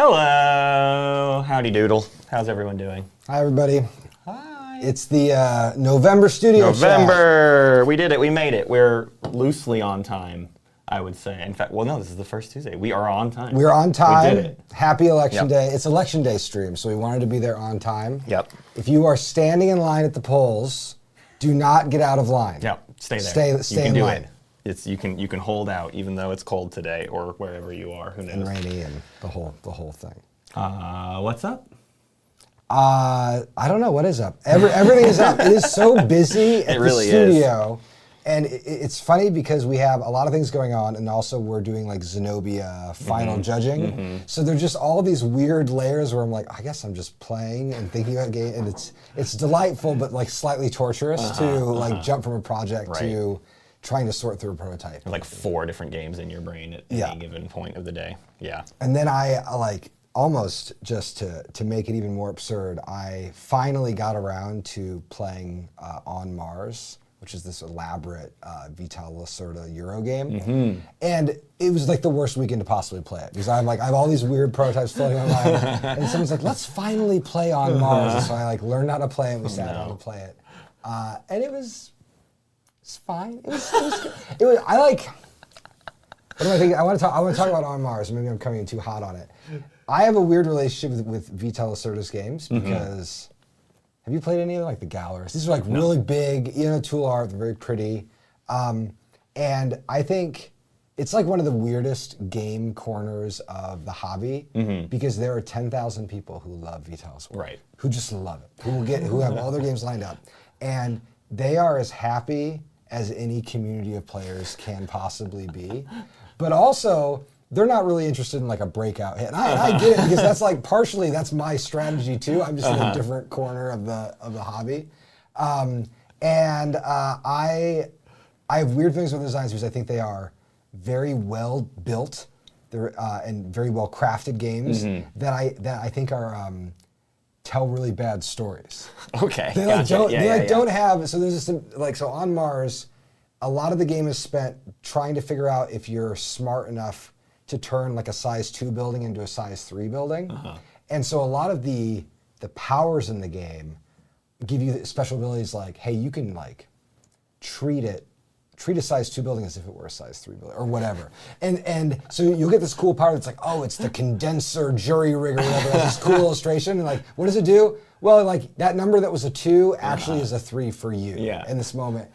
Hello! Howdy doodle. How's everyone doing? Hi, everybody. Hi. It's the November studio November! chat. We did it. We made it. We're loosely on time, I would say. In fact, well, no, this is the first Tuesday. We are on time. We're on time. We did it. Happy Election Yep. Day. It's Election Day stream, so we wanted to be there on time. Yep. If you are standing in line at the polls, do not get out of line. Yep. Stay there. Stay you can in do line. it. You can hold out even though it's cold today or wherever you are. Who knows? And rainy and the whole thing. What's up? I don't know what is up. Everything is up. It is so busy at really the studio. And it's funny because we have a lot of things going on, and also we're doing like Zenobia final judging. So there's just all these weird layers where I'm like, I guess I'm just playing and thinking about game, and it's delightful but like slightly torturous to like jump from a project to trying to sort through a prototype. Like 4 different games in your brain at any given point of the day. Yeah. And then I like almost just to make it even more absurd, I finally got around to playing On Mars, which is this elaborate Vital Lacerda Euro game. And it was like the worst weekend to possibly play it because I have all these weird prototypes floating on my mind. And someone's like, let's finally play On Mars. And so I like learned how to play it and we sat down to play it. And it's fine. It was I like, what am I thinking? I want to talk about On Mars. Maybe I'm coming in too hot on it. I have a weird relationship with Vital Lacerda's games because have you played any of them, like the Galleries? These are like really big, tool art, they're very pretty. And I think it's like one of the weirdest game corners of the hobby because there are 10,000 people who love Vital's work. Right. Who just love it, who have all their games lined up. And they are as happy as any community of players can possibly be. But also, they're not really interested in like a breakout hit. And I get it because that's like partially that's my strategy too. I'm just in a different corner of the hobby. And I have weird things with designs because I think they are very well built. They're and very well crafted games that I think are tell really bad stories. Okay. They like don't have, so there's this so On Mars, a lot of the game is spent trying to figure out if you're smart enough to turn like a size 2 building into a size 3 building. And so a lot of the powers in the game give you special abilities like, hey, you can like treat a size 2 building as if it were a size 3 building or whatever. And so you'll get this cool power that's like, oh, it's the condenser jury rig or whatever. That's this cool illustration. And like, what does it do? Well, like that number that was a 2 actually is a 3 for you in this moment.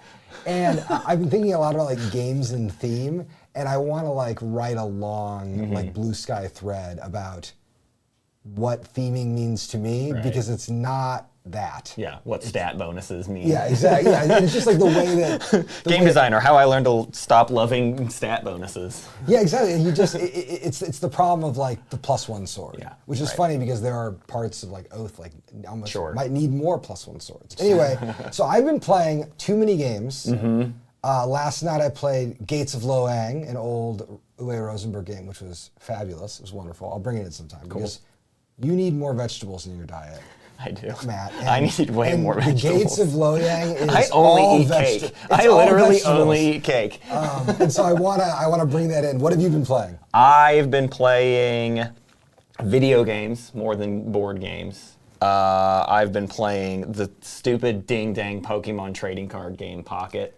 And I've been thinking a lot about like games and theme, and I want to like write a long like blue sky thread about what theming means to me because it's not that. Yeah, what stat bonuses mean. Yeah, exactly. Yeah, and it's just like the way that Game designer, how I learned to stop loving stat bonuses. Yeah, exactly. And you just it's the problem of like the +1 sword, which is funny because there are parts of like Oath like almost might need more +1 swords. Anyway, so I've been playing too many games. Last night I played Gates of Loang, an old Uwe Rosenberg game, which was fabulous. It was wonderful. I'll bring it in sometime because you need more vegetables in your diet. I do. Matt. I need way more vegetables. The Gates of Loyang is I only eat cake. I literally only eat cake. And so I wanna bring that in. What have you been playing? I've been playing video games more than board games. I've been playing the stupid ding dang Pokemon trading card game Pocket.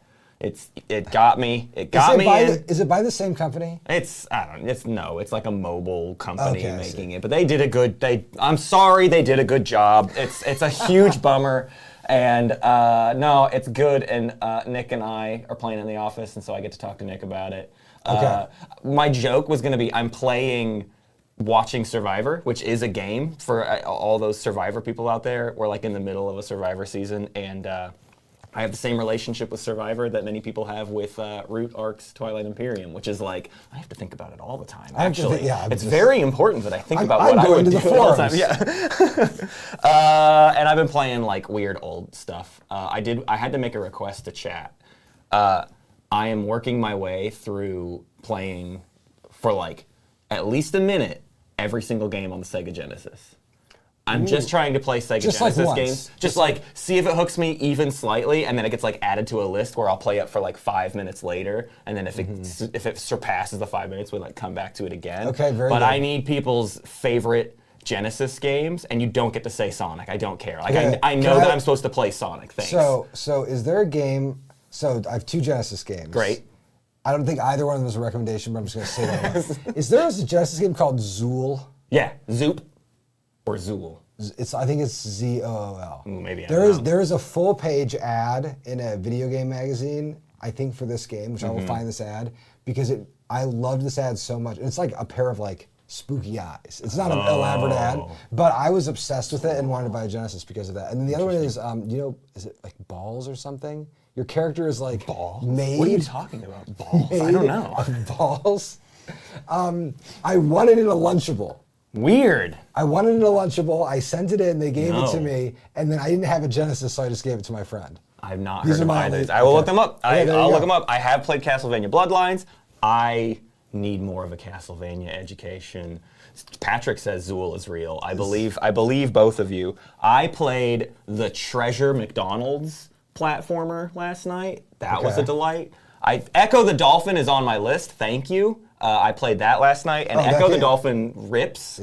It got me. It got me in. Is it by the same company? It's like a mobile company making it, but they did a good. I'm sorry, they did a good job. It's a huge bummer, and no, it's good. And Nick and I are playing in the office, and so I get to talk to Nick about it. My joke was going to be I'm playing watching Survivor, which is a game for all those Survivor people out there. We're like in the middle of a Survivor season, and I have the same relationship with Survivor that many people have with Root Ark's Twilight Imperium, which is like, I have to think about it all the time, actually. It's very important that I think about what I would do all the time. Yeah. And I've been playing like weird old stuff. I had to make a request to chat. I am working my way through playing for like at least a minute every single game on the Sega Genesis. I'm just trying to play Sega Just like Genesis once. games. Just like see if it hooks me even slightly, and then it gets like added to a list where I'll play it for like 5 minutes later, and then if it surpasses the 5 minutes, we like come back to it again. Okay, very But good. I need people's favorite Genesis games, and you don't get to say Sonic. I don't care. Like Okay, I know that I'm supposed to play Sonic. Thanks. So is there a game? So I have 2 Genesis games. Great. I don't think either one of them is a recommendation, but I'm just going to say that. Is there a Genesis game called Zool? Yeah, Zoop or Zool. I think it's ZOOL. Ooh, maybe I don't know. There is a full page ad in a video game magazine, I think for this game, which I will find this ad because I loved this ad so much. And it's like a pair of like spooky eyes. It's not an elaborate ad, but I was obsessed with it and wanted to buy a Genesis because of that. And then the other one is, is it like Balls or something? Your character is like made. What are you talking about? Balls? I don't know. Of balls. I wanted it in a Lunchable. Weird. I wanted it in a Lunchable. I sent it in. They gave it to me, and then I didn't have a Genesis, so I just gave it to my friend. I've not These heard are of my either. only- I will okay. look them up. Okay, there you I'll go. look them up. I have played Castlevania Bloodlines. I need more of a Castlevania education. Patrick says Zool is real. I believe both of you. I played the Treasure McDonald's platformer last night. That was a delight. Echo the Dolphin is on my list. Thank you. I played that last night, and Echo the Dolphin rips.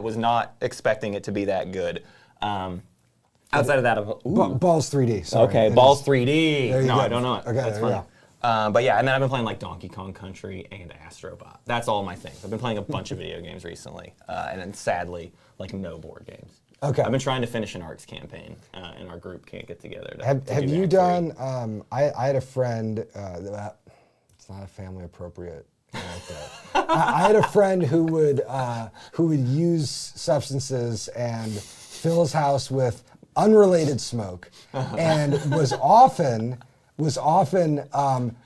Was not expecting it to be that good. Outside of that, Balls 3D. Sorry. okay, Balls 3D. There you No, go. I don't know it. Okay, That's there you fine. But yeah, and then I've been playing like Donkey Kong Country and Astrobot. That's all my things. I've been playing a bunch of video games recently, and then sadly, like no board games. Okay. I've been trying to finish an ARCS campaign, and our group can't get together. Have do you that done? I had a friend. It's not a family appropriate. Like that. I had a friend who would use substances and fill his house with unrelated smoke, and was often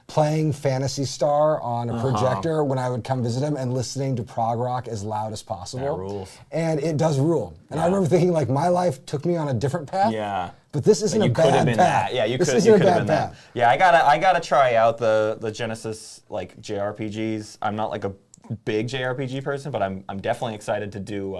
playing Phantasy Star on a projector when I would come visit him and listening to prog rock as loud as possible. That rules. And it does rule. And I remember thinking, like, my life took me on a different path. Yeah. But this isn't a You could have bad been path. that. Yeah, you This could isn't a have bad been that. path. Yeah, I gotta try out the Genesis like JRPGs. I'm not like a big JRPG person, but I'm definitely excited to do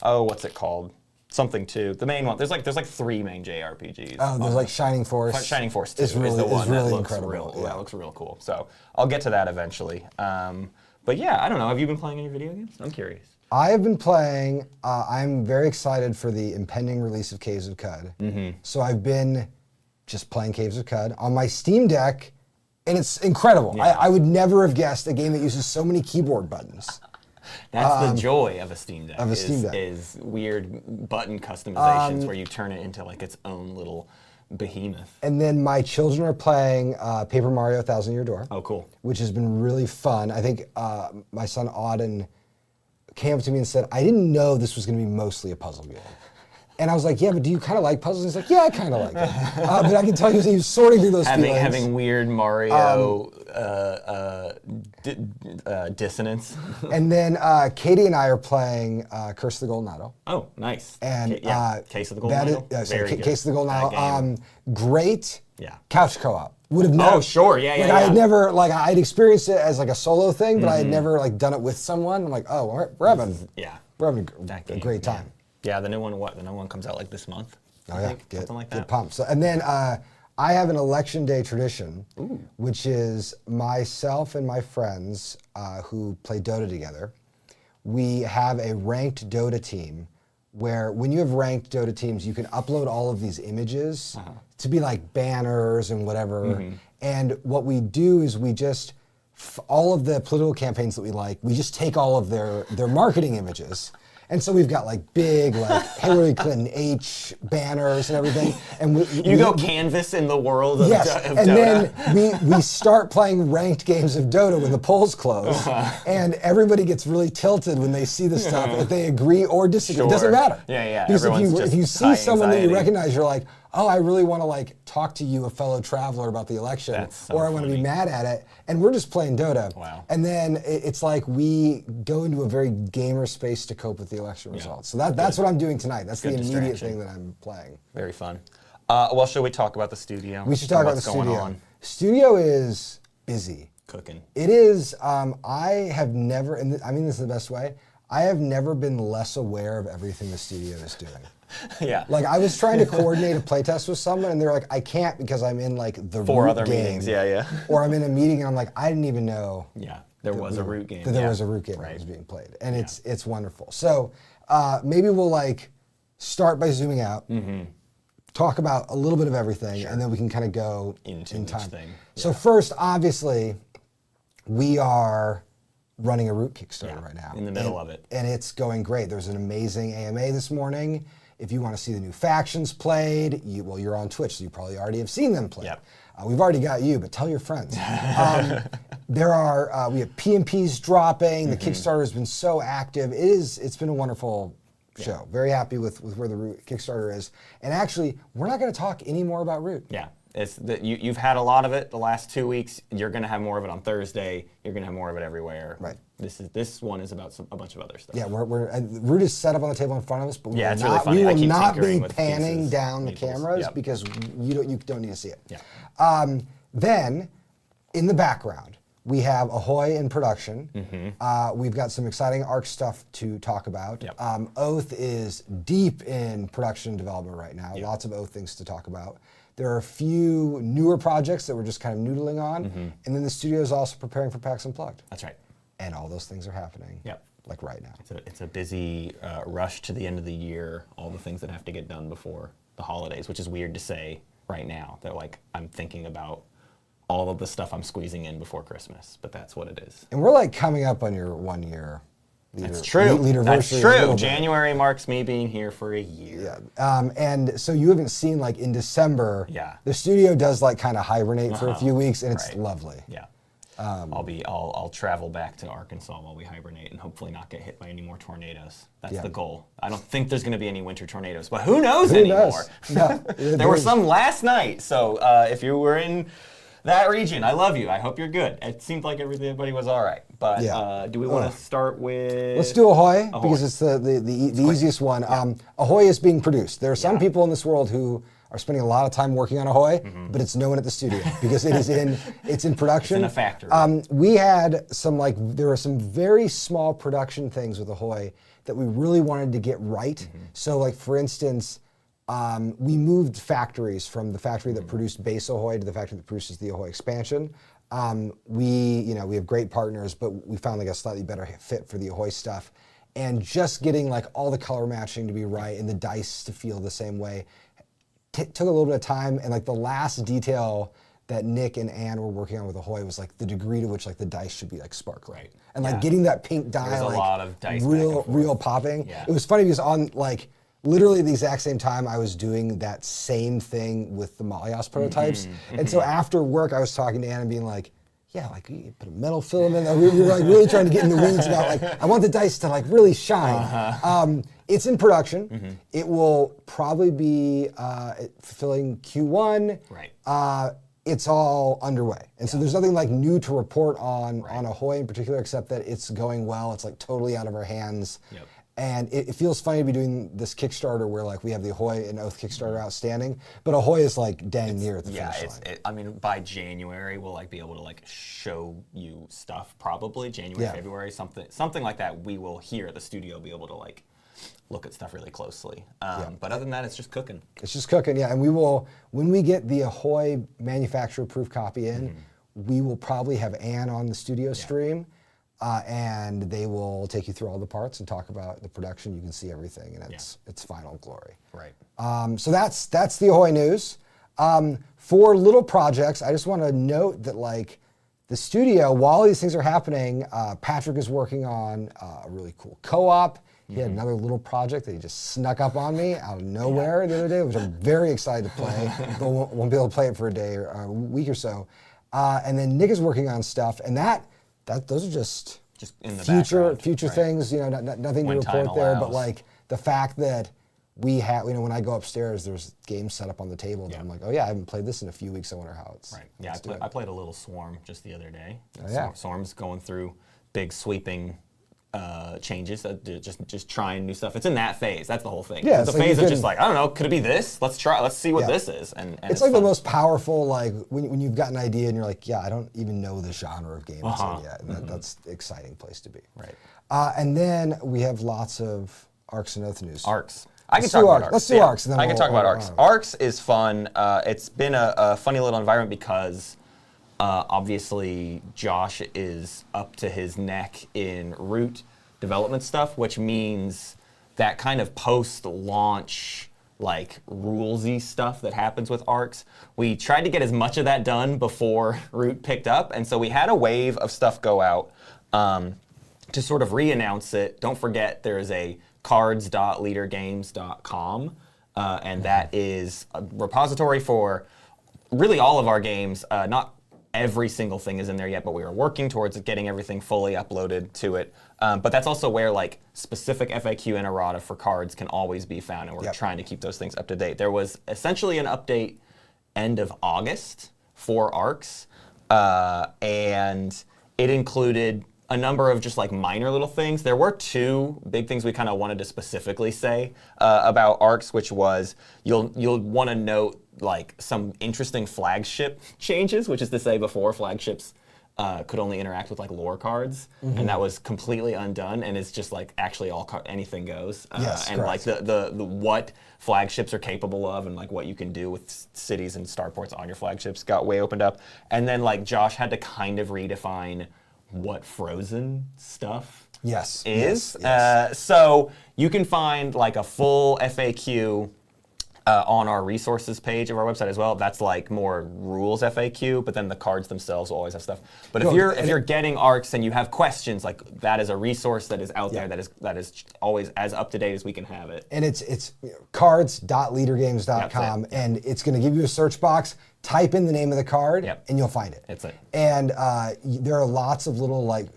what's it called? Something 2. The main one. There's like 3 main JRPGs. Oh, there's like Shining Force. Shining Force 2 is really, is the one really that looks incredible. real. That looks real cool. So I'll get to that eventually. But yeah, I don't know. Have you been playing any video games? I'm curious. I have been playing. I'm very excited for the impending release of Caves of Cud. So I've been just playing Caves of Cud on my Steam Deck, and it's incredible. Yeah. I would never have guessed a game that uses so many keyboard buttons. That's the joy of a Steam Deck. Steam Deck. Is weird button customizations where you turn it into like its own little behemoth. And then my children are playing Paper Mario: Thousand Year Door. Oh, cool. Which has been really fun. I think my son Auden came up to me and said, I didn't know this was going to be mostly a puzzle game. And I was like, yeah, but do you kind of like puzzles? And he's like, yeah, I kind of like it. But I can tell you, he was sorting through those feelings. Having weird Mario dissonance. And then Katie and I are playing Curse of the Golden Idol. Oh, nice. And Case of the Golden Idol. Sorry, Case of the Golden That Idol. Great. Yeah. Couch co-op. Would have never. Oh, sure. Yeah, like, I had never, like, I'd experienced it as like a solo thing, but I had never like done it with someone. I'm like, oh, we're having a great time. Yeah, the new one. The new one comes out like this month. Oh I yeah, think, something like that. Get pumped. So, and then I have an election day tradition, which is myself and my friends who play Dota together. We have a ranked Dota team where when you have ranked Dota teams, you can upload all of these images to be like banners and whatever. And what we do is we just, all of the political campaigns that we like, we just take all of their marketing images. And so we've got like big, like Hillary Clinton H banners and everything. And you go canvas in the world of, yes, of and Dota. then we start playing ranked games of Dota when the polls close, and everybody gets really tilted when they see the stuff. If they agree or disagree, it doesn't matter. Yeah. Because if you see someone that you anxiety. recognize, you're like, oh, I really want to like talk to you, a fellow traveler, about the election, That's so or I want to be funny. mad at it. And we're just playing Dota. Wow. And then it's like we go into a very gamer space to cope with the election results. So that's what I'm doing tonight. That's the Good immediate distraction. thing that I'm playing. Very fun. Well, should we talk about the studio? We should talk about the What's going studio. on? Studio is busy. Cooking. It is. I have never, and I mean this in the best way. I have never been less aware of everything the studio is doing. Yeah. Like I was trying to coordinate a playtest with someone, and they're like, I can't because I'm in like the 4 root other game. meetings. Yeah. Or I'm in a meeting, and I'm like, I didn't even know. Yeah. There was a root game. That there was a root game that was being played, and it's wonderful. So maybe we'll like start by zooming out, talk about a little bit of everything, and then we can kind of go into in each time. thing. So first, obviously, we are running a root Kickstarter right now. In the middle of it. And it's going great. There's an amazing AMA this morning. If you want to see the new factions played, you're on Twitch, so you probably already have seen them played. Yep. We've already got you, but tell your friends. We have PMPs dropping. The Kickstarter has been so active. It's been a wonderful show. Very happy with where the Root Kickstarter is. And actually, we're not going to talk any more about Root. Yeah. You've had a lot of it the last 2 weeks. You're going to have more of it on Thursday. You're going to have more of it everywhere. Right. This one is about a bunch of other stuff. Yeah, Root is set up on the table in front of us, but we it's will really not, funny. we I will keep not be tinkering with panning pieces, down the nipples. cameras because you don't need to see it. Yeah. Then, in the background, we have Ahoy in production. We've got some exciting ARC stuff to talk about. Yep. Oath is deep in production development right now. Lots of Oath things to talk about. There are a few newer projects that we're just kind of noodling on. And then the studio is also preparing for PAX Unplugged. That's right. And all those things are happening like right now. It's a busy rush to the end of the year, all the things that have to get done before the holidays, which is weird to say right now. That like I'm thinking about all of the stuff I'm squeezing in before Christmas, but that's what it is. And we're like coming up on your 1 year. That's true. That's true. January marks me being here for a year. Yeah. And so you haven't seen like in December. Yeah. The studio does like kind of hibernate for a few weeks, and it's lovely. Yeah. I'll travel back to Arkansas while we hibernate and hopefully not get hit by any more tornadoes. That's the goal. I don't think there's going to be any winter tornadoes, but who knows anymore? No, there were some last night, so if you were in that region, I love you. I hope you're good. It seemed like everybody was all right. But do we want to start with? Let's do Ahoy, because it's the easiest one. Ahoy is being produced. There are some people in this world who are spending a lot of time working on Ahoy, but it's no one at the studio because it's in production. It's in a factory. We had there were some very small production things with Ahoy that we really wanted to get right. So like for instance, we moved factories from the factory that produced base Ahoy to the factory that produces the Ahoy expansion. We have great partners, but we found like a slightly better fit for the Ahoy stuff. And just getting like all the color matching to be right and the dice to feel the same way took a little bit of time. And like the last detail that Nick and Ann were working on with Ahoy was like the degree to which like the dice should be like sparkling. Right. And like getting that pink dye There's like a lot of dice real popping. Yeah. It was funny because on like literally the exact same time I was doing that same thing with the Malias prototypes. And so after work I was talking to Ann and being like, yeah, like you put a metal filament. We were like really trying to get in the weeds about like, I want the dice to like really shine. It's in production. It will probably be fulfilling Q1. Right. It's all underway. And so there's nothing like new to report on Ahoy in particular, except that it's going well. It's like totally out of our hands. Yep. And it feels funny to be doing this Kickstarter where like we have the Ahoy and Oath Kickstarter outstanding, but Ahoy is like dang near at the finish line. I mean, by January we'll like be able to like show you stuff. Probably January, February, something like that. We will here at the studio be able to like look at stuff really closely. But other than that, it's just cooking. It's just cooking, yeah. And we will, when we get the Ahoy manufacturer-proof copy in, we will probably have Ann on the studio stream. And they will take you through all the parts and talk about the production. You can see everything in its final glory. Right. So that's the Ahoy news. For little projects, I just want to note that like the studio, while these things are happening, Patrick is working on a really cool co-op. He had another little project that he just snuck up on me out of nowhere the other day, which I'm very excited to play. But won't be able to play it for a day or a week or so. And then Nick is working on stuff, and those are just in the future things, nothing to report there, but like the fact that we have, when I go upstairs, there's games set up on the table that I'm like, oh yeah, I haven't played this in a few weeks, I wonder how it's. Right, yeah, I played a little Swarm just the other day. Oh, yeah. Swarm's going through big sweeping changes, just trying new stuff. It's in that phase. That's the whole thing. Yeah, it's a phase of just like, I don't know, could it be this? Let's try. Let's see what this is. And it's like fun. The most powerful, like when you've got an idea and you're like, yeah, I don't even know the genre of game it's in yet. And that's the exciting place to be. Right. And then we have lots of Arcs and Oath news. Arcs. I can talk about Arcs. Let's do Arcs. And then I can talk about Arcs. Arcs is fun. It's been a funny little environment because obviously Josh is up to his neck in root development stuff, which means that kind of post-launch like rulesy stuff that happens with Arcs. We tried to get as much of that done before root picked up, and so we had a wave of stuff go out to sort of re-announce it. Don't forget there is a cards.leadergames.com, and that is a repository for really all of our games. Not every single thing is in there yet, but we are working towards getting everything fully uploaded to it. But that's also where like specific FAQ and errata for cards can always be found, and we're trying to keep those things up to date. There was essentially an update end of August for Arcs, and it included a number of just like minor little things. There were two big things we kind of wanted to specifically say about Arcs, which was you'll want to note like some interesting flagship changes, which is to say before flagships could only interact with like lore cards, and that was completely undone, and it's just like actually anything goes. Yes, and correct. like the what flagships are capable of and like what you can do with cities and starports on your flagships got way opened up. And then like Josh had to kind of redefine what frozen stuff is. Yes. So you can find like a full FAQ on our resources page of our website as well. That's like more rules FAQ, but then the cards themselves will always have stuff. But if you're getting Arcs and you have questions, like that is a resource that is out there that is always as up to date as we can have it. And it's cards.leadergames.com, and it's going to give you a search box. Type in the name of the card, and you'll find it. That's it. And there are lots of little like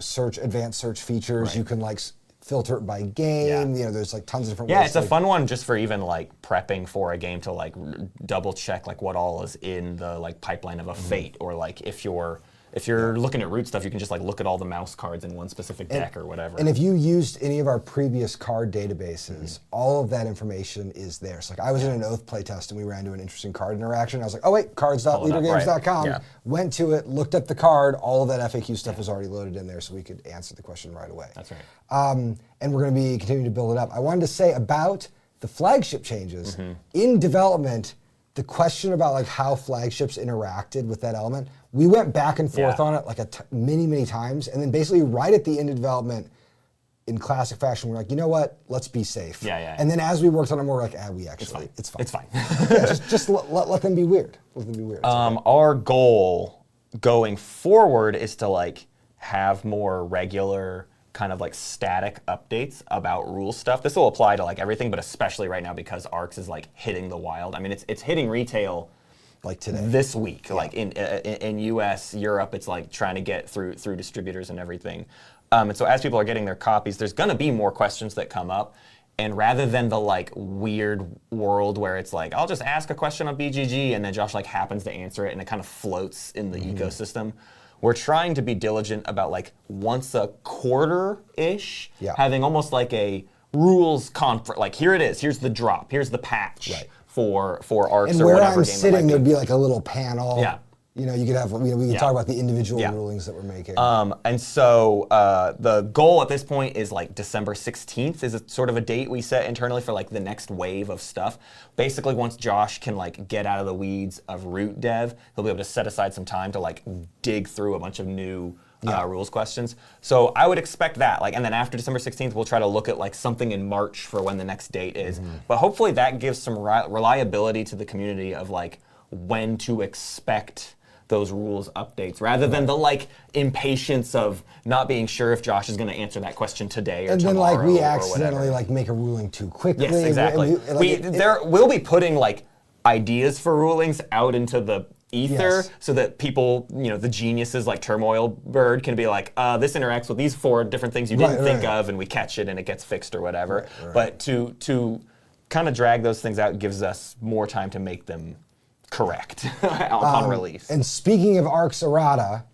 advanced search features. Right. You can like filter it by game. You know, there's like tons of different ways. Yeah, it's a fun one just for even like prepping for a game to like double check like what all is in the like pipeline of a fate, or like if you're looking at root stuff, you can just like look at all the mouse cards in one specific deck or whatever. And if you used any of our previous card databases, all of that information is there. So like I was in an Oath playtest and we ran into an interesting card interaction. I was like, oh wait, cards.leadergames.com. Went to it, looked up the card, all of that FAQ stuff is already loaded in there so we could answer the question right away. That's right. And we're going to be continuing to build it up. I wanted to say about the flagship changes in development. The question about like how flagships interacted with that element, we went back and forth on it like many times, and then basically right at the end of development, in classic fashion, we're like, you know what? Let's be safe. And then as we worked on it, we're like, it's fine. It's fine. just let them be weird. Let them be weird. Our goal going forward is to like have more regular kind of like static updates about rule stuff. This will apply to like everything, but especially right now because Arcs is like hitting the wild. I mean, it's hitting retail like today, this week. Like in US, Europe, it's like trying to get through distributors and everything. And so as people are getting their copies, there's gonna be more questions that come up. And rather than the like weird world where it's like, I'll just ask a question on BGG and then Josh like happens to answer it and it kind of floats in the ecosystem. We're trying to be diligent about like once a quarter-ish, having almost like a rules conference. Like here it is, here's the drop, here's the patch for Arcs or whatever game. And where I'm sitting, there'd be like a little panel. You know, you could have, we can talk about the individual rulings that we're making. And so the goal at this point is like December 16th is sort of a date we set internally for like the next wave of stuff. Basically, once Josh can like get out of the weeds of root dev, he'll be able to set aside some time to like dig through a bunch of new rules questions. So I would expect that. Like, and then after December 16th, we'll try to look at like something in March for when the next date is. But hopefully that gives some reliability to the community of like when to expect those rules updates, rather than the like impatience of not being sure if Josh is going to answer that question today or tomorrow. And then like we accidentally like make a ruling too quickly. Yes, exactly. We'll be putting like ideas for rulings out into the ether so that people, you know, the geniuses like Turmoil Bird can be like, this interacts with these 4 different things you didn't think of, and we catch it and it gets fixed or whatever. But to kind of drag those things out gives us more time to make them Correct. Upon release. And speaking of Arcs Errata,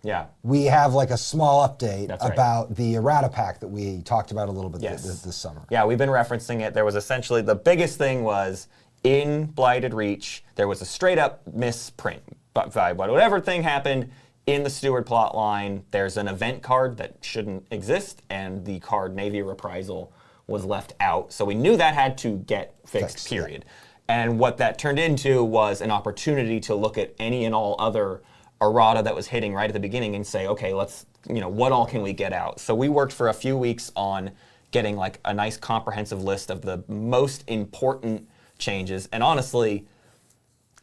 we have like a small update about the errata pack that we talked about a little bit this summer. Yeah, we've been referencing it. There was essentially, the biggest thing was in Blighted Reach, there was a straight up misprint. But whatever thing happened in the Steward plotline, there's an event card that shouldn't exist, and the card Navy Reprisal was left out. So we knew that had to get fixed, period. Yeah. And what that turned into was an opportunity to look at any and all other errata that was hitting right at the beginning and say, okay, let's, what all can we get out? So we worked for a few weeks on getting like a nice comprehensive list of the most important changes. And honestly,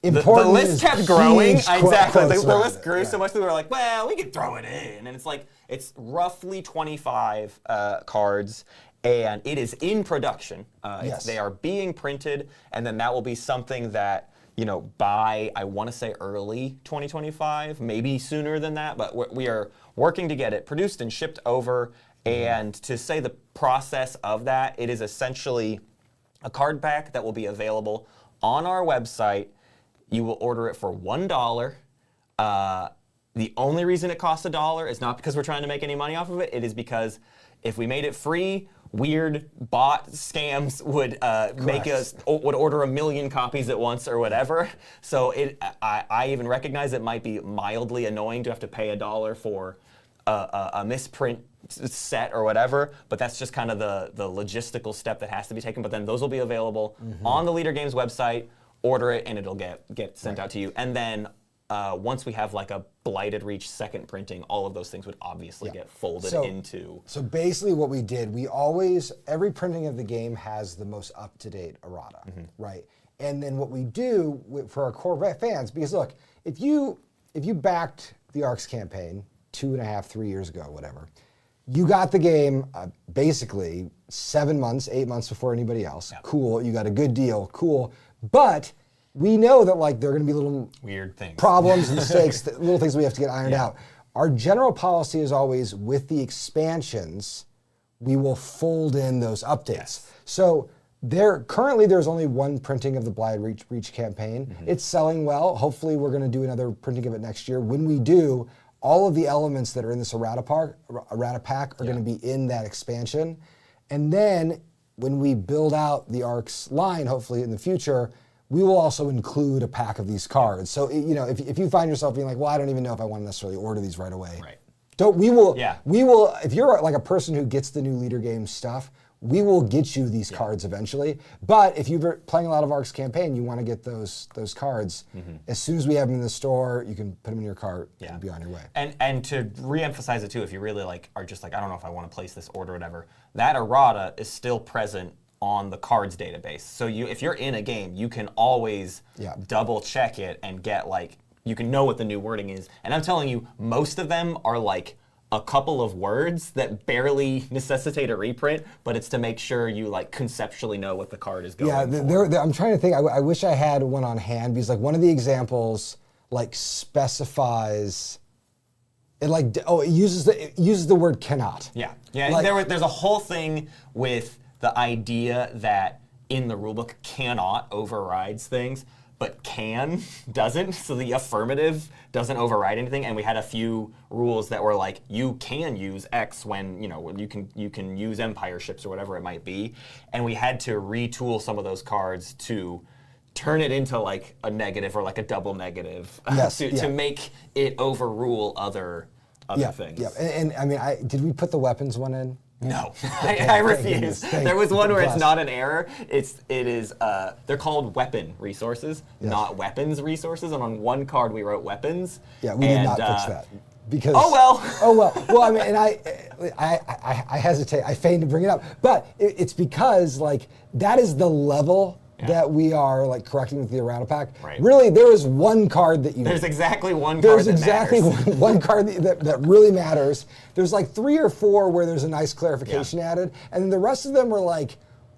the list kept growing. Exactly. The list grew so much that we were like, well, we could throw it in. And it's like, it's roughly 25 cards. And it is in production. They are being printed, and then that will be something that, by, I want to say early 2025, maybe sooner than that, but we are working to get it produced and shipped over. And to say the process of that, it is essentially a card pack that will be available on our website. You will order it for $1. The only reason it costs $1 is not because we're trying to make any money off of it. It is because if we made it free, weird bot scams would would order 1 million copies at once or whatever. So I even recognize it might be mildly annoying to have to pay $1 for a misprint set or whatever, but that's just kind of the logistical step that has to be taken. But then those will be available on the Leader Games website. Order it and it'll get sent out to you. And then once we have like a Blighted Reach second printing, all of those things would obviously get folded into. So basically what we did, every printing of the game has the most up-to-date errata, right? And then what we do for our core fans, because look, if you backed the ARCS campaign 2.5, 3 years ago, whatever, you got the game basically 7 months, 8 months before anybody else. Yeah. Cool, you got a good deal, cool. But we know that like there are going to be little weird things, problems, mistakes, little things we have to get ironed out. Our general policy is always with the expansions, we will fold in those updates. Yes. So currently there's only one printing of the Blighted Reach campaign. It's selling well. Hopefully we're going to do another printing of it next year. When we do, all of the elements that are in this errata pack are going to be in that expansion. And then when we build out the ARCS line, hopefully in the future, we will also include a pack of these cards. So if you find yourself being like, well, I don't even know if I want to necessarily order these right away. Right. We will. If you're like a person who gets the new Leader Game stuff, we will get you these cards eventually. But if you're playing a lot of ARCS campaign, you want to get those cards. As soon as we have them in the store, you can put them in your cart and be on your way. And to reemphasize it too, if you really are just like, I don't know if I want to place this order or whatever, that errata is still present on the cards database. So if you're in a game, you can always double check it and get you can know what the new wording is. And I'm telling you, most of them are like a couple of words that barely necessitate a reprint, but it's to make sure you conceptually know what the card is going for. I'm trying to think. I wish I had one on hand because one of the examples specifies it it uses the word cannot. Yeah. There's a whole thing with the idea that in the rulebook cannot overrides things, but can doesn't. So the affirmative doesn't override anything. And we had a few rules that were like, you can use X when you can use Empire ships or whatever it might be. And we had to retool some of those cards to turn it into a negative or a double negative to make it overrule other things. Yeah. And I mean, did we put the weapons one in? No, I refuse. There was one where it's not an error. It is. They're called weapon resources, not weapons resources. And on one card we wrote weapons. Yeah, we did not fix that because. Oh well. Well, I mean, and I hesitate. I feign to bring it up, but it's because that is the level that we are correcting with the errata pack. Right. Really, there is one card that you. There's exactly one card. There's exactly one card that really matters. There's 3 or 4 where there's a nice clarification added, and then the rest of them are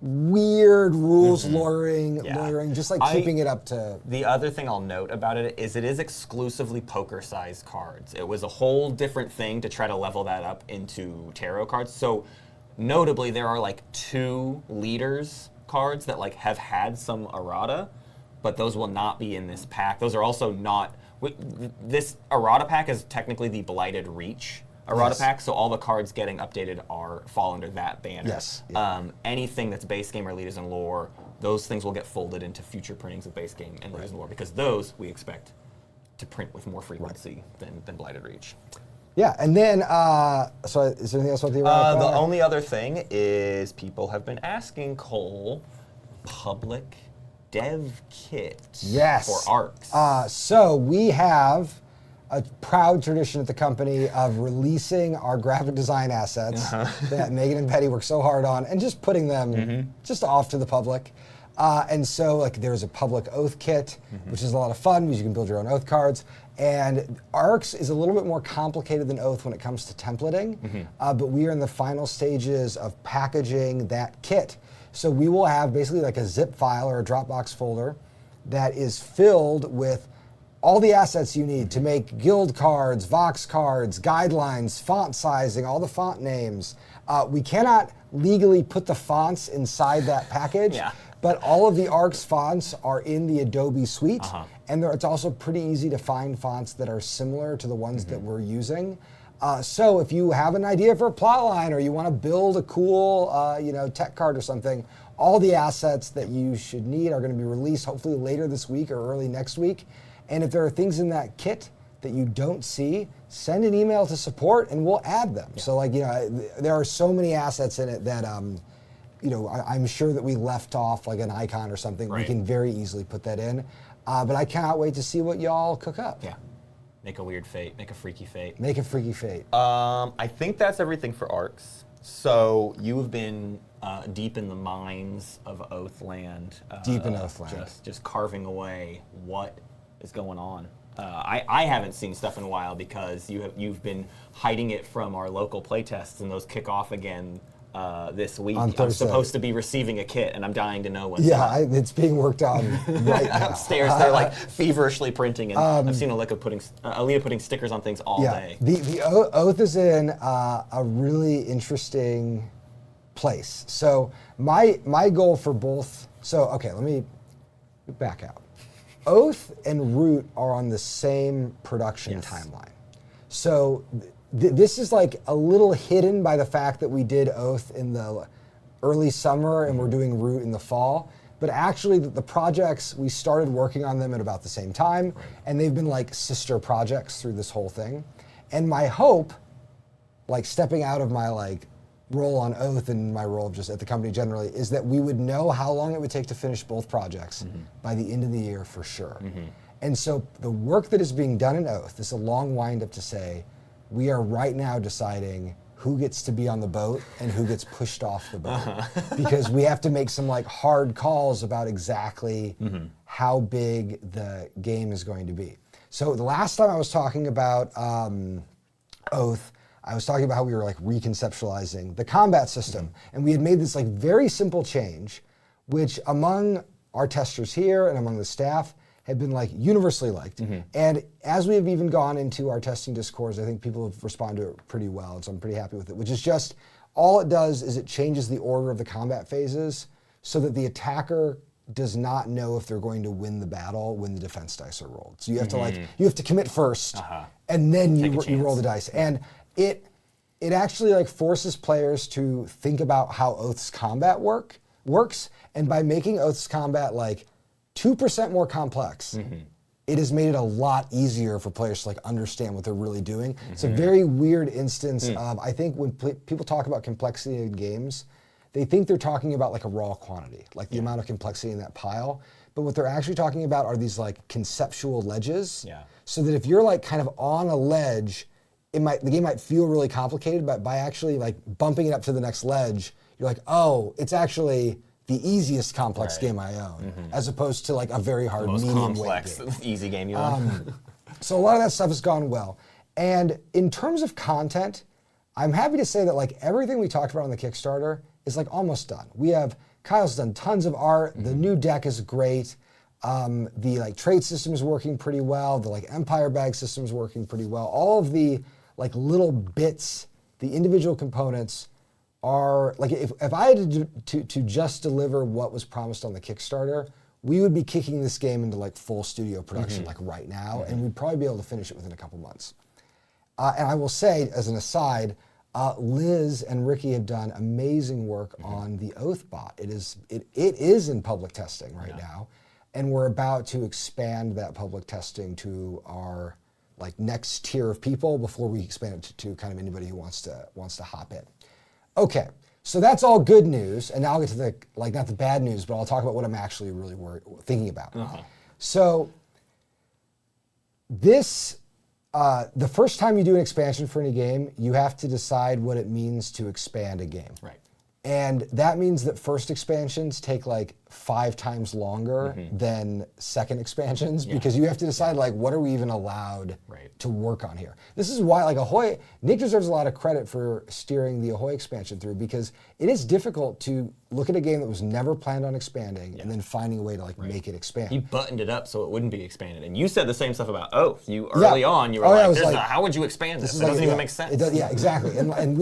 weird rules lawyering, just keeping it up to. The other thing I'll note about it is exclusively poker-sized cards. It was a whole different thing to try to level that up into tarot cards. So, notably, there are 2 leaders cards that have had some errata, but those will not be in this pack. Those are also not. This errata pack is technically the Blighted Reach errata pack, so all the cards getting updated fall under that banner. Yes. Yeah. Anything that's base game or Leaders in Lore, those things will get folded into future printings of base game and Leaders in Lore, because those we expect to print with more frequency than Blighted Reach. Yeah, and then, so is there anything else about the errata The only other thing is people have been asking, Cole, public dev kit for ARCs. So we have a proud tradition at the company of releasing our graphic design assets that Megan and Betty work so hard on and just putting them just off to the public. And so like there's a public oath kit, which is a lot of fun because you can build your own oath cards. And ARCs is a little bit more complicated than oath when it comes to templating, but we are in the final stages of packaging that kit. So we will have basically like a zip file or a Dropbox folder that is filled with all the assets you need to make guild cards, Vox cards, guidelines, font sizing, all the font names. We cannot legally put the fonts inside that package, but all of the ARCs fonts are in the Adobe suite, and it's also pretty easy to find fonts that are similar to the ones that we're using. So if you have an idea for a plot line or you want to build a cool tech card or something, all the assets that you should need are going to be released hopefully later this week or early next week. And if there are things in that kit that you don't see, send an email to support and we'll add them. So there are so many assets in it that I'm sure that we left off like an icon or something. We can very easily put that in. But I cannot wait to see what y'all cook up. Yeah. Make a weird fate. Make a freaky fate. Make a freaky fate. I think that's everything for ARCs. So you have been deep in the mines of Oathland. Deep in Oathland. Just carving away what is going on. I haven't seen stuff in a while because you've been hiding it from our local playtests, and those kick off again this week. On Thursday. I'm supposed to be receiving a kit, and I'm dying to know when. It's being worked on right now. Upstairs, they're like feverishly printing, and I've seen Aaliyah putting stickers on things all day. The Oath is in a really interesting place. So my goal for both. So okay, let me back out. Oath and Root are on the same production timeline. So this is like a little hidden by the fact that we did Oath in the early summer and we're doing Root in the fall. But actually the projects, we started working on them at about the same time, and they've been like sister projects through this whole thing. And my hope, like stepping out of my like role on Oath and my role just at the company generally, is that we would know how long it would take to finish both projects by the end of the year for sure. And so the work that is being done in Oath is a long wind up to say, we are right now deciding who gets to be on the boat and who gets pushed off the boat. Because we have to make some like hard calls about exactly how big the game is going to be. So the last time I was talking about Oath, I was talking about how we were like reconceptualizing the combat system. And we had made this like very simple change, which among our testers here and among the staff had been like universally liked. And as we have even gone into our testing discourse, I think people have responded to it pretty well. And so I'm pretty happy with it, which is just, all it does is it changes the order of the combat phases so that the attacker does not know if they're going to win the battle when the defense dice are rolled. So you have to you have to commit first, and then you roll the dice. And it actually like forces players to think about how Oath's combat works, and by making Oath's combat like 2% more complex, it has made it a lot easier for players to like understand what they're really doing. It's a very weird instance of, I think when people talk about complexity in games, they think they're talking about like a raw quantity, like the amount of complexity in that pile. But what they're actually talking about are these like conceptual ledges. So that if you're like kind of on a ledge, the game might feel really complicated, but by actually like bumping it up to the next ledge, you're like, oh, it's actually the easiest complex game I own, as opposed to like a very hard medium complex, weight game. Easy game you own. So a lot of that stuff has gone well. And in terms of content, I'm happy to say that like everything we talked about on the Kickstarter is like almost done. Kyle's done tons of art. The new deck is great. The like trade system is working pretty well. The like Empire bag system is working pretty well. All of the like little bits, the individual components are like, if I had to just deliver what was promised on the Kickstarter, we would be kicking this game into like full studio production like right now, and we'd probably be able to finish it within a couple months. And I will say, as an aside, Liz and Ricky have done amazing work on the Oath bot. It is in public testing right now, and we're about to expand that public testing to our like next tier of people before we expand it to kind of anybody who wants to hop in. Okay, so that's all good news, and now I'll get to the like not the bad news, but I'll talk about what I'm actually really thinking about. So this. The first time you do an expansion for any game, you have to decide what it means to expand a game. Right. And that means that first expansions take like 5 times longer than second expansions because you have to decide like what are we even allowed to work on here. This is why like Ahoy, Nick deserves a lot of credit for steering the Ahoy expansion through because it is difficult to look at a game that was never planned on expanding and then finding a way to like make it expand. You buttoned it up so it wouldn't be expanded. And you said the same stuff about Oath. You early on, you were like, how would you expand this? It doesn't even make sense. Yeah, exactly. And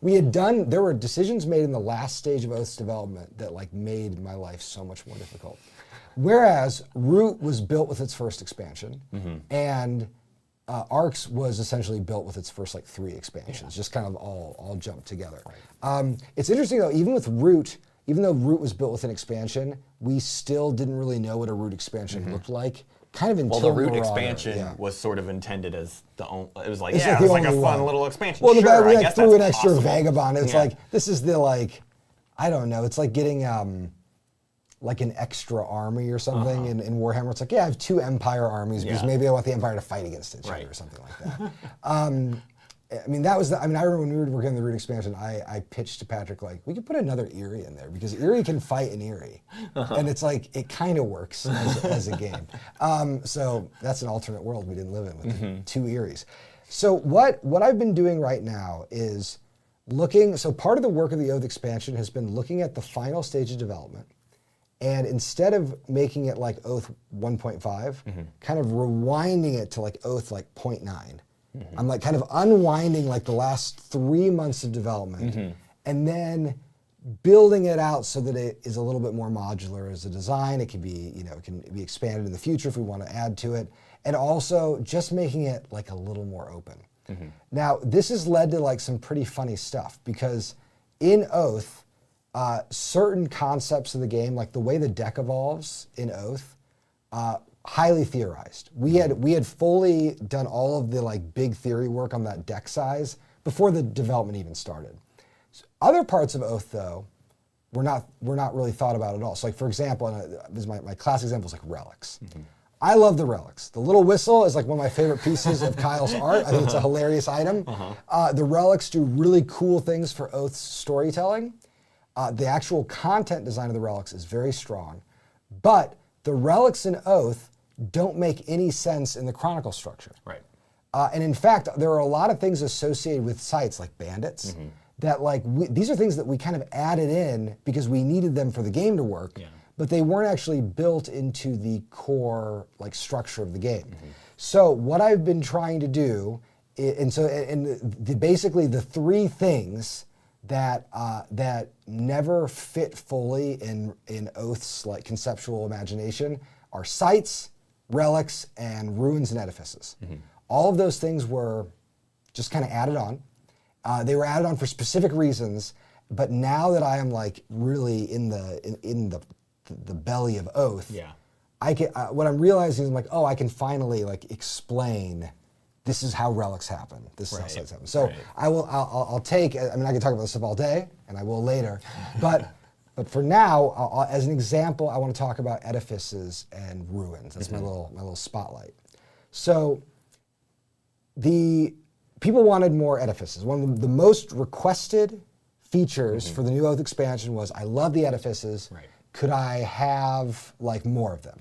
we had done, there were decisions made in the last stage of Oath's development that like made my life so much more difficult. Whereas Root was built with its first expansion and Arcs was essentially built with its first like 3 expansions, just kind of all jumped together. It's interesting though, even with Root, even though Root was built with an expansion, we still didn't really know what a Root expansion looked like. Kind of until the Root Marauder, expansion was sort of intended as the only, it was like, it's it was like a fun little expansion. Well, sure, we I like guess threw that's an extra possible. Vagabond. It's like, this is the like, I don't know, it's like getting like an extra army or something in Warhammer. It's like, yeah, I have 2 Empire armies because maybe I want the Empire to fight against each other or something like that. I mean, I remember when we were working on the Root expansion, I pitched to Patrick, like, we could put another Eerie in there because Eerie can fight an Eerie. And it's like, it kind of works as a game. So that's an alternate world we didn't live in with 2 Eries. So what I've been doing right now is so part of the work of the Oath expansion has been looking at the final stage of development. And instead of making it like Oath 1.5, kind of rewinding it to like Oath like 0.9. I'm like kind of unwinding like the last 3 months of development and then building it out so that it is a little bit more modular as a design. It can be, it can be expanded in the future if we want to add to it. And also just making it like a little more open. Now, this has led to like some pretty funny stuff because in Oath, certain concepts of the game, like the way the deck evolves in Oath, highly theorized. We had fully done all of the like big theory work on that deck size before the development even started. So other parts of Oath though were not really thought about at all. So like for example, this is my classic example is like relics. I love the relics. The little whistle is like one of my favorite pieces of Kyle's art. I think it's a hilarious item. The relics do really cool things for Oath's storytelling. The actual content design of the relics is very strong, but the relics in Oath don't make any sense in the chronicle structure. Right. And in fact, there are a lot of things associated with sites like bandits that like, these are things that we kind of added in because we needed them for the game to work, but they weren't actually built into the core like structure of the game. So what I've been trying to do, basically the 3 things that never fit fully in Oath's like conceptual imagination are sites, relics, and ruins and edifices. All of those things were just kind of added on. They were added on for specific reasons, but now that I am like really in the belly of Oath, I can. What I'm realizing is I'm like, oh, I can finally like explain. This is how relics happen. This is how sites happen. So I'll take. I mean, I can talk about this stuff all day, and I will later, but. But for now, as an example, I want to talk about edifices and ruins. That's my little spotlight. So the people wanted more edifices. One of the most requested features for the new Oath expansion was, I love the edifices. Could I have like more of them?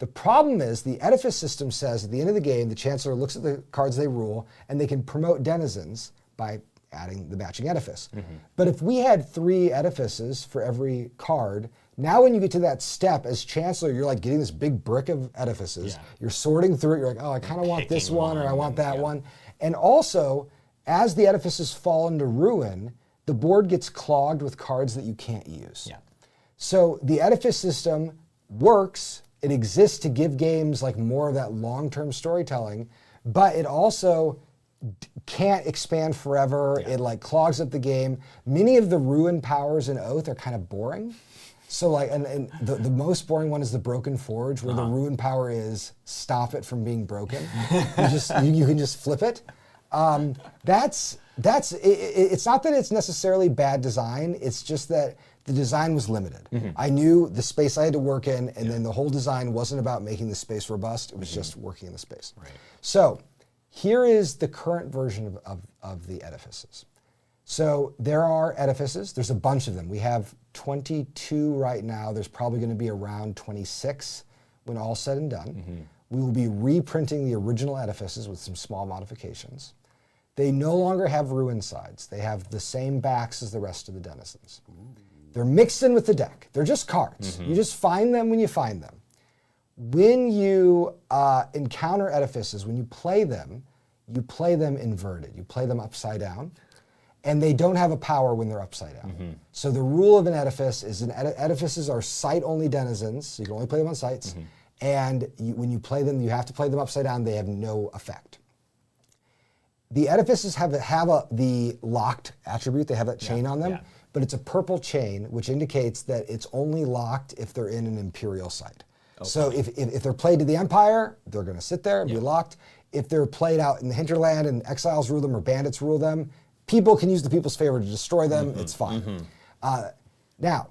The problem is the edifice system says at the end of the game, the Chancellor looks at the cards they rule, and they can promote denizens by adding the matching edifice. But if we had 3 edifices for every card, now when you get to that step as Chancellor, you're like getting this big brick of edifices. You're sorting through it. You're like, oh, I kind of want this one or I want that one. And also, as the edifices fall into ruin, the board gets clogged with cards that you can't use. So the edifice system works. It exists to give games like more of that long-term storytelling, but it also can't expand forever. It like clogs up the game. Many of the ruin powers in Oath are kind of boring. So like, and the most boring one is the Broken Forge, where the ruin power is stop it from being broken. You can just flip it. It's not that it's necessarily bad design. It's just that the design was limited. I knew the space I had to work in, and then the whole design wasn't about making the space robust. It was just working in the space. Right. So here is the current version of the edifices. So there are edifices. There's a bunch of them. We have 22 right now. There's probably going to be around 26 when all said and done. We will be reprinting the original edifices with some small modifications. They no longer have ruin sides. They have the same backs as the rest of the denizens. They're mixed in with the deck. They're just cards. You just find them when you find them. When you encounter edifices, when you play them inverted. You play them upside down. And they don't have a power when they're upside down. So the rule of an edifice is edifices are site-only denizens, so you can only play them on sites. And when you play them, you have to play them upside down. They have no effect. The edifices have the locked attribute. They have that chain on them, but it's a purple chain, which indicates that it's only locked if they're in an imperial site. Okay. So if they're played to the Empire, they're going to sit there and be locked. If they're played out in the hinterland and exiles rule them or bandits rule them, people can use the people's favor to destroy them. It's fine. Now,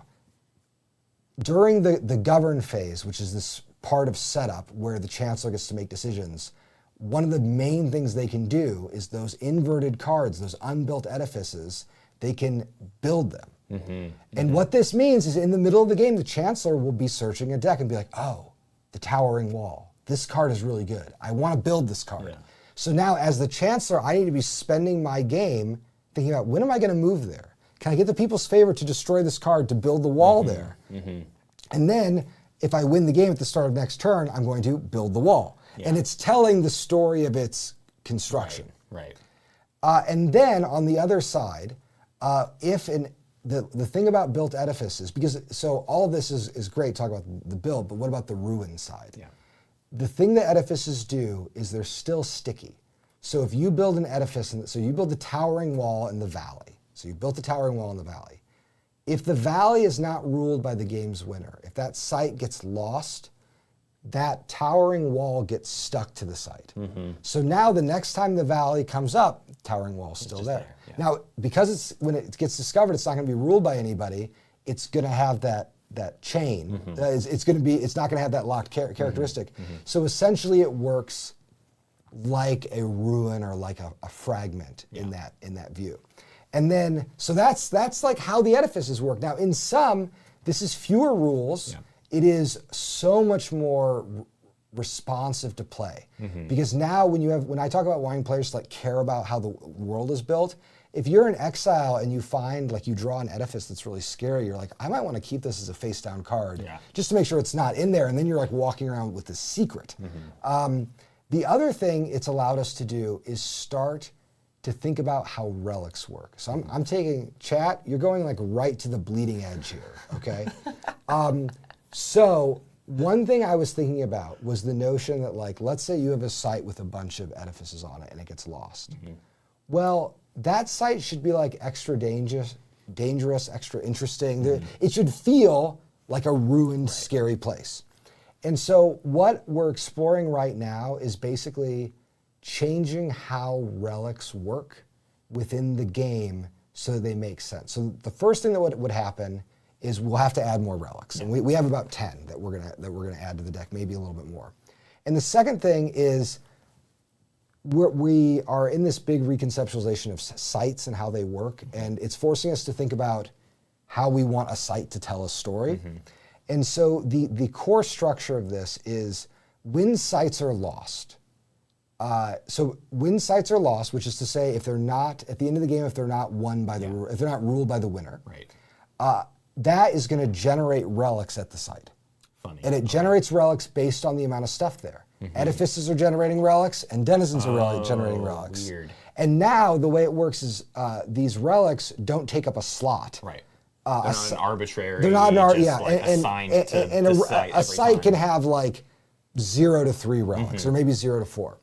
during the govern phase, which is this part of setup where the chancellor gets to make decisions, one of the main things they can do is those inverted cards, those unbuilt edifices, they can build them. And what this means is in the middle of the game, the chancellor will be searching a deck and be like, oh, the towering wall. This card is really good. I want to build this card. So now as the chancellor, I need to be spending my game thinking about when am I going to move there? Can I get the people's favor to destroy this card to build the wall there? And then if I win the game at the start of next turn, I'm going to build the wall. And it's telling the story of its construction. And then on the other side, the thing about built edifices, so all of this is great, talk about the build, but what about the ruin side? The thing that edifices do is they're still sticky. So if you build an edifice, so you build the towering wall in the valley. So you built the towering wall in the valley. If the valley is not ruled by the game's winner, if that site gets lost, that towering wall gets stuck to the site. So now the next time the valley comes up, towering wall's still there. Now, because when it gets discovered, it's not going to be ruled by anybody. It's going to have that chain. It's not going to have that locked characteristic. So essentially, it works like a ruin or like a fragment in that view. And then, so that's like how the edifices work. Now, in some, this is fewer rules. It is so much more responsive to play. Because now when I talk about wanting players to like care about how the world is built, if you're in exile and you find like you draw an edifice that's really scary, you're like, I might want to keep this as a face down card just to make sure it's not in there. And then you're like walking around with this secret. The other thing it's allowed us to do is start to think about how relics work. So I'm taking, chat, you're going like right to the bleeding edge here, okay? So one thing I was thinking about was the notion that like, let's say you have a site with a bunch of edifices on it and it gets lost. Well, that site should be like extra dangerous, extra interesting. It should feel like a ruined, scary place. And so what we're exploring right now is basically changing how relics work within the game so they make sense. So the first thing that would happen is we'll have to add more relics. And we have about 10 that we're gonna add to the deck, maybe a little bit more. And the second thing is we are in this big reconceptualization of sites and how they work, and it's forcing us to think about how we want a site to tell a story. And so the core structure of this is when sites are lost. So when sites are lost, which is to say if they're not, at the end of the game, if they're not won by if they're not ruled by the winner, that is gonna generate relics at the site. And it generates relics based on the amount of stuff there. Edifices are generating relics, and denizens are generating relics. Weird. And now the way it works is these relics don't take up a slot. they're not an arbitrary. They're not just like assigned to and the site a site can have like 0 to 3 relics, or maybe 0 to 4.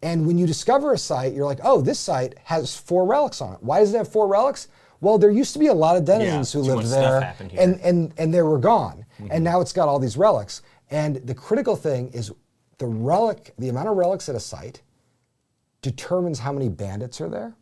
And when you discover a site, you're like, oh, this site has 4 relics on it. Why does it have 4 relics? Well, there used to be a lot of denizens who lived there, and they were gone. And now it's got all these relics. And the critical thing is the amount of relics at a site determines how many bandits are there.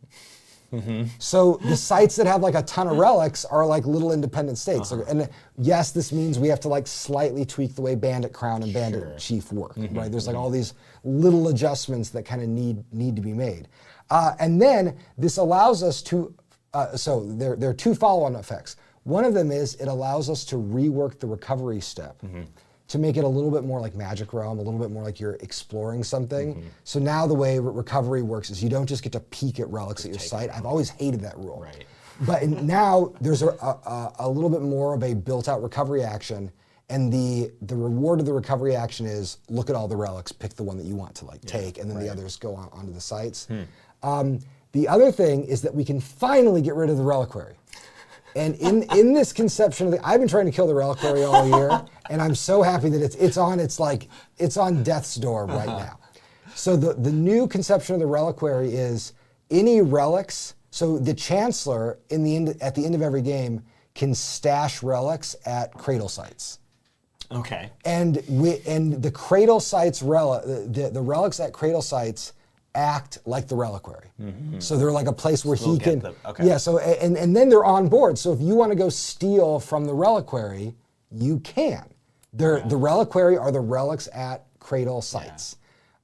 So the sites that have like a ton of relics are like little independent states. And yes, this means we have to like slightly tweak the way Bandit Crown and Bandit Chief work, right? There's like all these little adjustments that kind of need to be made. And then this allows us to, so there are 2 follow-on effects. One of them is it allows us to rework the recovery step to make it a little bit more like Magic Realm, a little bit more like you're exploring something. So now the way recovery works is you don't just get to peek at relics at your site. I've always hated that rule. Right. But now there's a little bit more of a built-out recovery action, and the reward of the recovery action is look at all the relics, pick the one that you want to like take, and then the others go onto the sites. The other thing is that we can finally get rid of the reliquary. And in this conception of I've been trying to kill the reliquary all year, and I'm so happy that it's on death's door right now. So the new conception of the reliquary is any relics. So the Chancellor at the end of every game can stash relics at cradle sites. Okay. And the cradle sites the relics at cradle sites act like the reliquary. So they're like a place where he can, yeah, so, and then they're on board. So if you want to go steal from the reliquary, you can. The reliquary are the relics at cradle sites.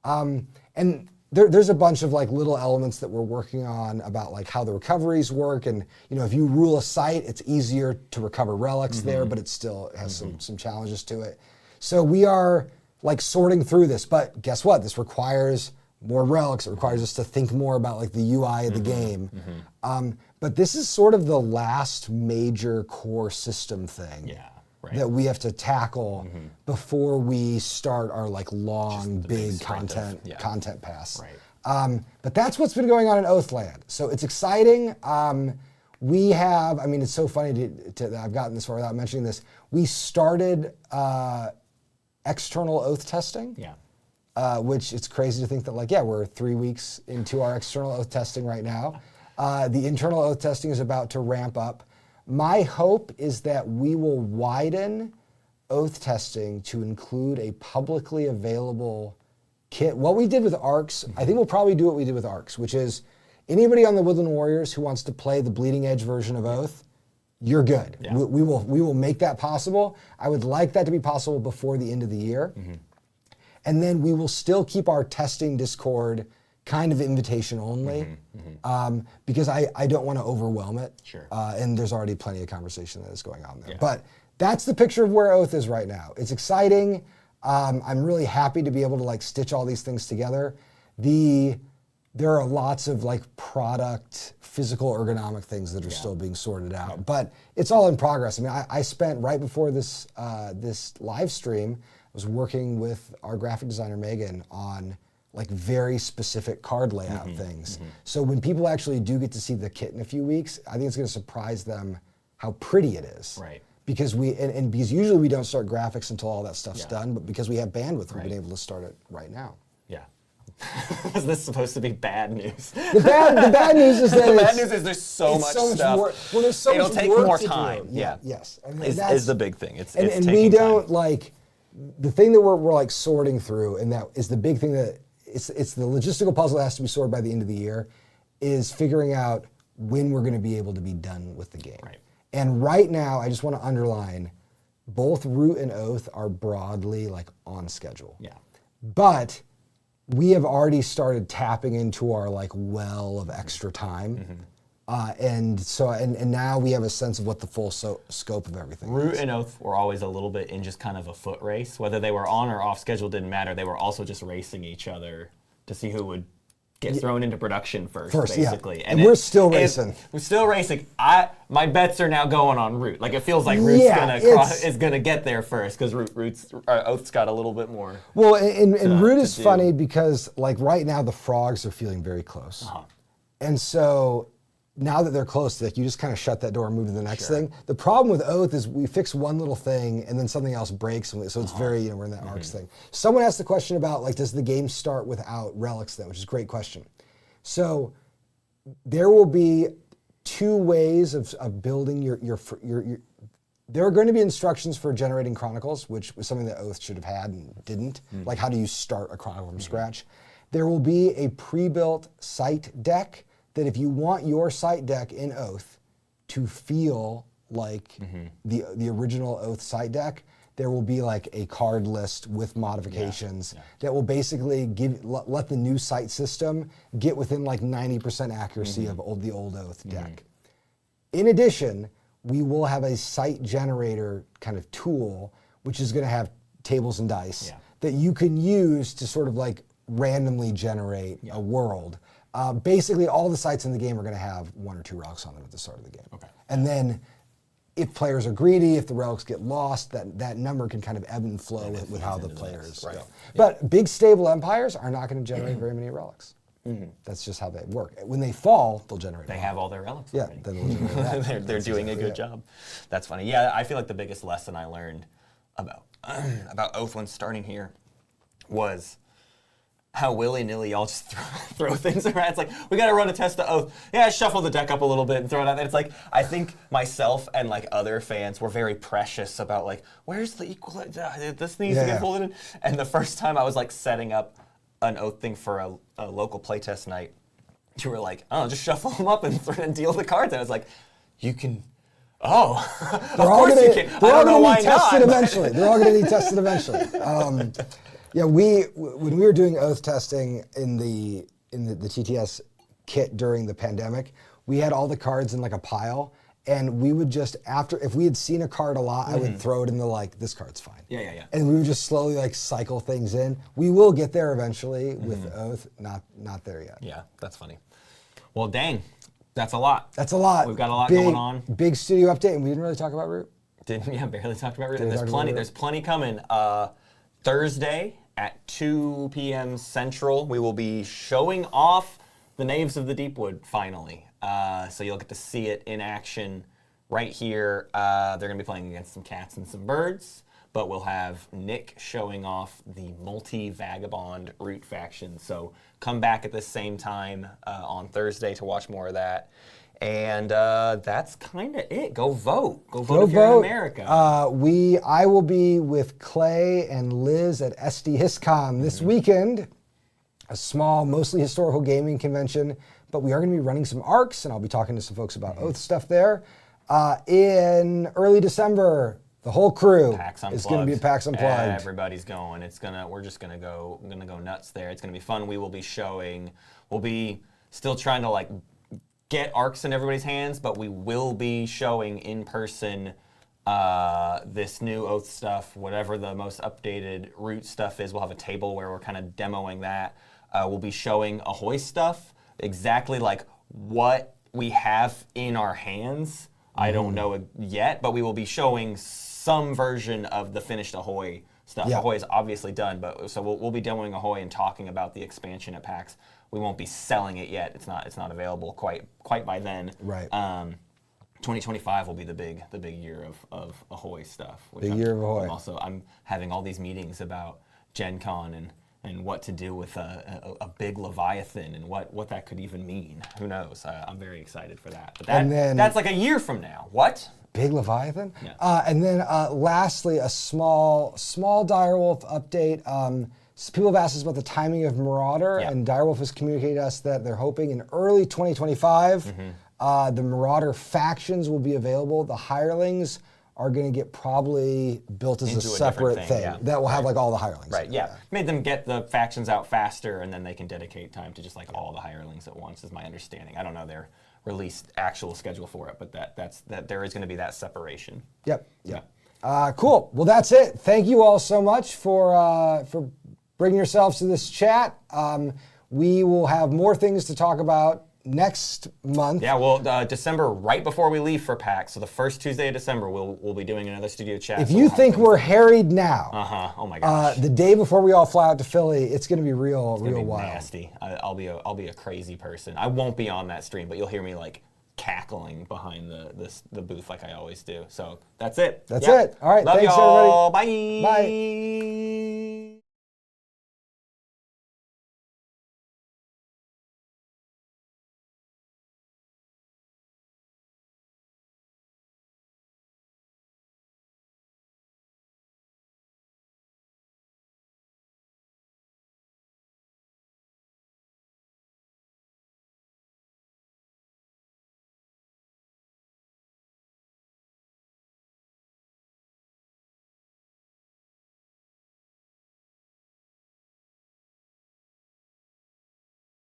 And there's a bunch of like little elements that we're working on about like how the recoveries work. And if you rule a site, it's easier to recover relics there, but it still has some challenges to it. So we are like sorting through this, but guess what? This requires more relics. It requires us to think more about like the UI of the game. But this is sort of the last major core system thing that we have to tackle before we start our like long, big content pass. But that's what's been going on in Oathland. So it's exciting. We have, I mean, it's so funny that I've gotten this far without mentioning this. We started external oath testing. Which it's crazy to think that like, we're 3 weeks into our external oath testing right now. The internal oath testing is about to ramp up. My hope is that we will widen oath testing to include a publicly available kit. What we did with ARCs, I think we'll probably do what we did with ARCs, which is anybody on the Woodland Warriors who wants to play the bleeding edge version of Oath, you're good. We will make that possible. I would like that to be possible before the end of the year. And then we will still keep our testing Discord kind of invitation only, because I don't want to overwhelm it. And there's already plenty of conversation that is going on there. But that's the picture of where Oath is right now. It's exciting. I'm really happy to be able to like stitch all these things together. There are lots of like product, physical ergonomic things that are still being sorted out, but it's all in progress. I mean, I spent right before this live stream, I was working with our graphic designer, Megan, on like very specific card layout things. So when people actually do get to see the kit in a few weeks, I think it's gonna surprise them how pretty it is. Because because usually we don't start graphics until all that stuff's done, but because we have bandwidth, we've been able to start it right now. Is this supposed to be bad news? The bad news is that the bad news is there's so much stuff. Well, there's so It'll much take work more to time. do. Yes. I mean, is the big thing. It's and taking we don't time. like the thing that we're like sorting through, and that is the big thing that it's the logistical puzzle that has to be sorted by the end of the year, is figuring out when we're going to be able to be done with the game. And right now, I just want to underline, both Root and Oath are broadly like on schedule. But we have already started tapping into our like well of extra time. And now we have a sense of what the full scope of everything is. Root and Oath were always a little bit in just kind of a foot race. Whether they were on or off schedule didn't matter. They were also just racing each other to see who would get thrown into production first basically. And we're still racing. We're still racing. My bets are now going on Root. Like it feels like Root's is gonna get there first, because Oath's got a little bit more. Well, and Root is funny because like right now the frogs are feeling very close. And so now that they're close, like you just kind of shut that door and move to the next thing. The problem with Oath is we fix one little thing and then something else breaks, so it's very, we're in that ARCs thing. Someone asked the question about, like, does the game start without relics then, which is a great question. So there will be 2 ways of building your there are going to be instructions for generating chronicles, which was something that Oath should have had and didn't. Like, how do you start a chronicle from scratch? There will be a pre-built site deck that if you want your site deck in Oath to feel like the original Oath site deck, there will be like a card list with modifications that will basically let the new site system get within like 90% accuracy of the old Oath deck. In addition, we will have a site generator kind of tool, which is going to have tables and dice that you can use to sort of like randomly generate a world. Basically, all the sites in the game are going to have 1 or 2 relics on them at the start of the game. And then if players are greedy, if the relics get lost, that number can kind of ebb and flow with how the players go. But big stable empires are not going to generate very many relics. That's just how they work. When they fall, they'll generate. They have all their relics. Yeah, then they'll generate that. They're doing a good job. That's funny. Yeah, I feel like the biggest lesson I learned about Oath when starting here was how willy-nilly y'all just throw things around. It's like, we got to run a test of Oath. Yeah, shuffle the deck up a little bit and throw it out there. It's like, I think myself and like other fans were very precious about like, where's the equal, this needs to get folded in. And the first time I was like setting up an Oath thing for a local playtest night, you were like, oh, just shuffle them up and deal the cards. And I was like, you can, they're all going to need tested eventually. They're all going to need tested eventually. Yeah, when we were doing Oath testing in the TTS kit during the pandemic, we had all the cards in like a pile, and we would just if we had seen a card a lot, I would throw it in the like, this card's fine. Yeah. And we would just slowly like cycle things in. We will get there eventually with Oath, not there yet. Yeah, that's funny. Well, dang, that's a lot. That's a lot. We've got a lot going on. Big studio update, and we didn't really talk about Root. Barely talked about Root. And there's plenty coming. Thursday at 2 p.m. Central, we will be showing off the Knaves of the Deepwood finally. So you'll get to see it in action right here. They're going to be playing against some cats and some birds, but we'll have Nick showing off the multi-vagabond Root faction. So come back at the same time on Thursday to watch more of that. And that's kind of it. Go vote. Go vote if you're in America. I will be with Clay and Liz at SD HistCon this weekend. A small, mostly historical gaming convention, but we are going to be running some ARCs, and I'll be talking to some folks about Oath stuff there. In early December, the whole crew is going to be at PAX Unplugged. Everybody's going. We're just going to go nuts there. It's going to be fun. We will be showing. We'll be still trying to like get ARCs in everybody's hands, but we will be showing in person this new Oath stuff, whatever the most updated Root stuff is. We'll have a table where we're kind of demoing that. We'll be showing Ahoy stuff, exactly like what we have in our hands. I don't know yet, but we will be showing some version of the finished Ahoy stuff. Yeah. Ahoy is obviously done, but so we'll be demoing Ahoy and talking about the expansion at PAX. We won't be selling it yet. It's not available quite by then. Right. 2025 will be the big year of Ahoy stuff. Big year of Ahoy. I'm having all these meetings about Gen Con and what to do with a big Leviathan and what that could even mean. Who knows? I'm very excited for that. But that's like a year from now. What? Big Leviathan? Yeah. And then lastly, a small Direwolf update. So people have asked us about the timing of Marauder, and Direwolf has communicated to us that they're hoping in early 2025, the Marauder factions will be available. The hirelings are going to get probably built as a separate thing that will have like all the hirelings. Right, yeah. Made them get the factions out faster, and then they can dedicate time to just like all the hirelings at once, is my understanding. I don't know their released actual schedule for it, but that there is going to be that separation. Yep. Cool. Well, that's it. Thank you all so much for bringing yourselves to this chat. We will have more things to talk about next month. Yeah, well, December, right before we leave for PAX, so the first Tuesday of December, we'll be doing another studio chat. If you think we're harried now, oh my gosh, the day before we all fly out to Philly, it's going to be real wild. Nasty. I'll be a crazy person. I won't be on that stream, but you'll hear me like cackling behind the booth like I always do. So that's it. That's it. All right. Love Thanks, y'all. everybody. Bye. Bye.